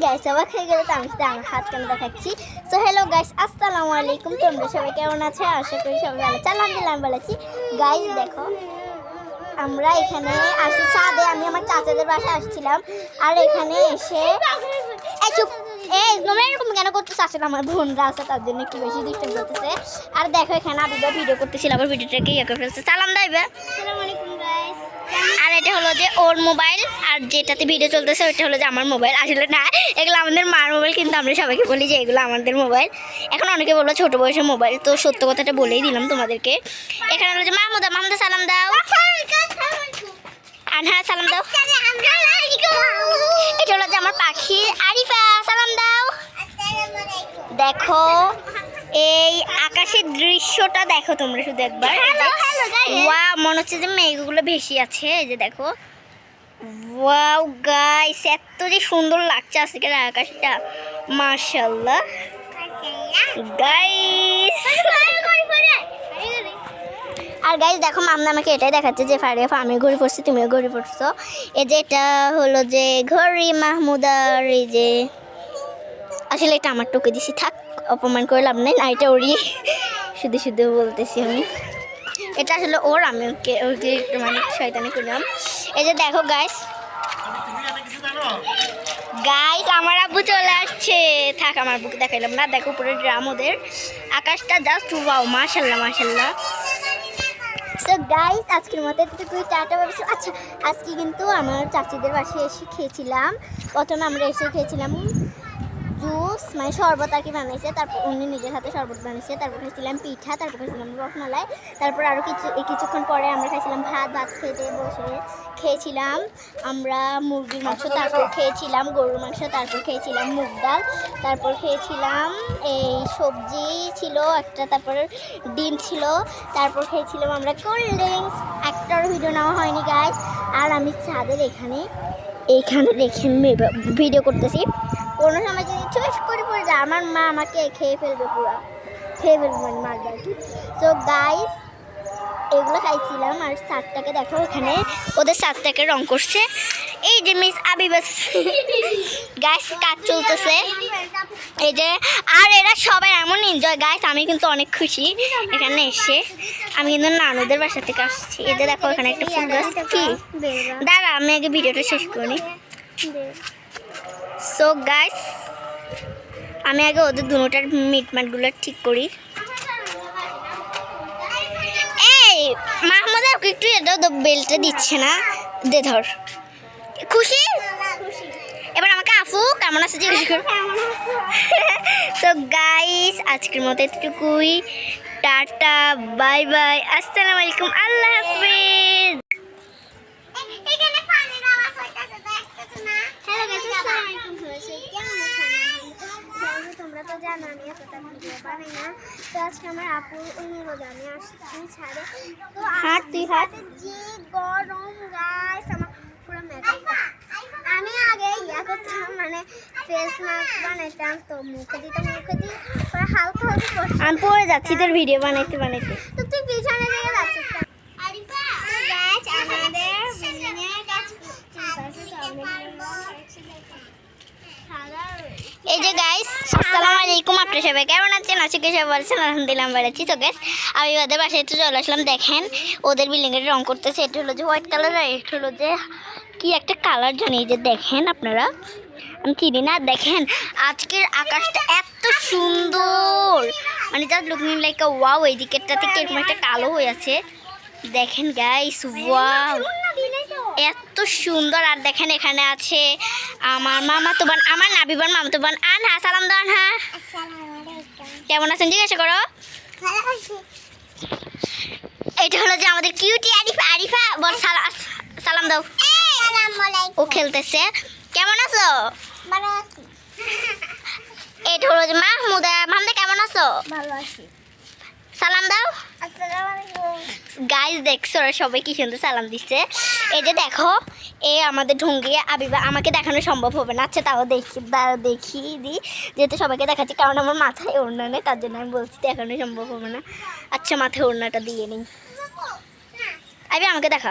Guys অবাক হয়ে গেলে তো আমি শুধু আমার হাত কেন দেখাচ্ছি। সো হ্যালো গাইস, আসসালামু আলাইকুম। তোমরা সবাই কেমন আছো? আশা করি সবাই ভালো। আলহামদুলিল্লাহ আমি ভালো আছি। গাইস দেখো, আমরা এখানে আসি ছাদে, আমি আমার চাচাদের বাসায় আসছিলাম। আর এখানে এসে এরকম কেন করতেছে? আসলে আমার বোনরা আছে, তার জন্য একটু বেশি ডিস্টার্ব করতেছে। আর দেখো এখানে আবিবা ভিডিও করতেছিল, আবার ভিডিওটাকে ইয়ে করে ফেলছে। সালাম দাইবে। আসসালামু আলাইকুম গাইস। আর এটা হলো যে ওর মোবাইল, আর যেটাতে ভিডিও চলতেছে ওইটা হলো যে আমার মোবাইল। আসলে না, এগুলো আমাদের মার মোবাইল, কিন্তু আমরা সবাইকে বলি যে এগুলো আমাদের মোবাইল। এখন অনেকে বললো ছোট বয়সের মোবাইল, তো সত্য কথাটা বলেই দিলাম তোমাদেরকে। এখানে হলো যে মাহমুদা সালাম দাও। আনহা সালাম দাও। এটা হলো যে আমার পাখি আরিফা, সালাম দাও। দেখো এই আকাশের দৃশ্যটা দেখো তোমরা শুধু একবার। ওয়াও, মনে হচ্ছে যে মেঘগুলো ভেসে আছে। এই যে দেখো, ওয়াও গাইস, এত যে সুন্দর লাগছে আজকের আকাশটা, মাশাআল্লাহ গাইস। আর গাইস দেখো, মামনা আমাকে এটাই দেখাচ্ছে যে ফারিয়া আমি ঘড়ি পড়ছি, তুমিও ঘড়ি পড়ছো। এই যে এটা হলো যে ঘড়ি মাহমুদার। এই যে আসলে এটা আমার টুকে দিছি, থাক অপমান করে লাভ নেই না, এটা ওরই, শুধু শুধু বলতেছি আমি। এটা আসলে ওর, আমি ওকে মানে শয়তানি করলাম। এই যে দেখো গাইস, আমার আব্বু চলে আসছে। থাক আমার আব্বুকে দেখাইলাম না। দেখো পুরো ড্রাম, ওদের আকাশটা জাস্ট ওয়াও, মাশাআল্লাহ মাশাআল্লাহ। সো গাইস আজকের মতো এতটুকুই, টাটা ভাবছি। আচ্ছা, আজকে কিন্তু আমার চাচিদের বাসায় এসে খেয়েছিলাম। প্রথমে আমরা এসে খেয়েছিলাম জুস, মানে শরবত আর কি বানাইছে, তারপর উনি নিজের হাতে শরবত বানিয়েছে। তারপর খাইছিলাম পিঠা, তারপর খাইছিলাম রসমালাই। তারপর আরও কিছুক্ষণ পরে আমরা খাইছিলাম ভাত খেতে বসে খেয়েছিলাম আমরা মুরগির মাংস, তারপর খেয়েছিলাম গরুর মাংস, তারপর খেয়েছিলাম মুগ ডাল, তারপর খেয়েছিলাম এই সবজি ছিল একটা, তারপর ডিম ছিল, তারপর খেয়েছিলাম আমরা কোল্ড ড্রিঙ্কস। একটার ভিডিও নেওয়া হয়নি গাইস। আর আমি ছাদের এখানে রেখে ভিডিও করতেছি। কোনো সময় যদি চয়েস করে পড়ে যায়, আমার মা আমাকে খেয়ে ফেলবে, পুরো খেয়ে ফেলবে, মানে মারবে আর কি। সো গাইস এগুলো খাইছিলাম। আর সাতটাকে দেখো, এখানে ওদের সাতটাকে রং করছে। এই যে মিস আবিবা গাইস, কাজ চলতেছে এই যে। আর এরা সবাই এমন এনজয় গাইস, আমি কিন্তু অনেক খুশি এখানে এসে। আমি কিন্তু নানুদের বাসা থেকে আসছি। এই যে দেখো এখানে একটা ফুল গাছ। কি দাঁড়া, আমি আগে ভিডিওটা শেষ করি। সো গাইস আমি আগে ওদের দুটোটার মিটমাটগুলো ঠিক করি। এই মাহমুদা একটু এটা বেলটা দিচ্ছে না, দে ধর। খুশি? এবার আমাকে আফু কেমন আছে জিজ্ঞেস কর। তো গাইস আজকের মতো এতটুকুই, টাটা বাই বাই, আসসালামু আলাইকুম, আল্লাহ হাফেজ। তোমরা তো জানো আমি এতটা ভিডিও বানাই না, তো আজকে আমার আপুর অনুরোধ আমি আসছি ছাড়ে। তো যে গরম গাইস, আমার পুরো মেকআপ, আমি আগে ইয়া করতাম, মানে ফেস মাস্ক বানাইতাম, তো মুখে দিয়ে পুরো হালকা হালকা আমি পরে যাচ্ছি তোর ভিডিও বানাইতে। তো তুই পিছনে দিকে যাচ্ছিস কেন? আমাদের বিল্ডিংয়ের কাজ এই যে গাইস, আসসালামু আলাইকুম, আপনারা সবাই কেমন আছেন? আজকে সবাই বলছেন আলহামদুলিল্লাহ ভালো আছি। তো গাইস আমি ওদের বাসায় একটু চলে আসলাম। দেখেন ওদের বিল্ডিংয়ের রং করতেছে। এটা হলো যে হোয়াইট কালার, আর এটা হলো যে কি একটা কালার জানি। এই যে দেখেন আপনারা, আমি চিনি না। দেখেন আজকের আকাশটা এত সুন্দর, মানে জাস্ট লুকিং লাইক আ ওয়াও। এই দিকেরটাতে কিরকম একটা কালো হয়ে আছে, দেখেন গাইস, ওয়াও এত সুন্দর। আর দেখেন এখানে আছে আমার মামাতো বোন, আমার নাবিবার মামাতো বোন আনহা, সালাম দাও আনহা। কেমন আছেন জিজ্ঞাসা করো। এটা হলো যে আমাদের কিউটি আরিফা বল, সালাম দাও। ও খেলতেছে। কেমন আছো? এটা হলো যে মাহমুদা কেমন আছো? ভালো আছি, সালাম দাও। গাইস দেখছো ওরা সবাই কি সুন্দর সালাম দিচ্ছে। এই যে দেখো, আমাদের ঢঙ্গি আবিবা, আমাকে দেখানো সম্ভব হবে না। আচ্ছা তাও দেখিয়ে দিই, যেহেতু সবাইকে দেখাচ্ছি, কারণ আমার মাথায় ওড়না নেই, তার জন্য আমি বলছি দেখানো সম্ভব হবে না। আচ্ছা মাথায় ওড়নাটা দিয়ে নিই। আবি আমাকে দেখা।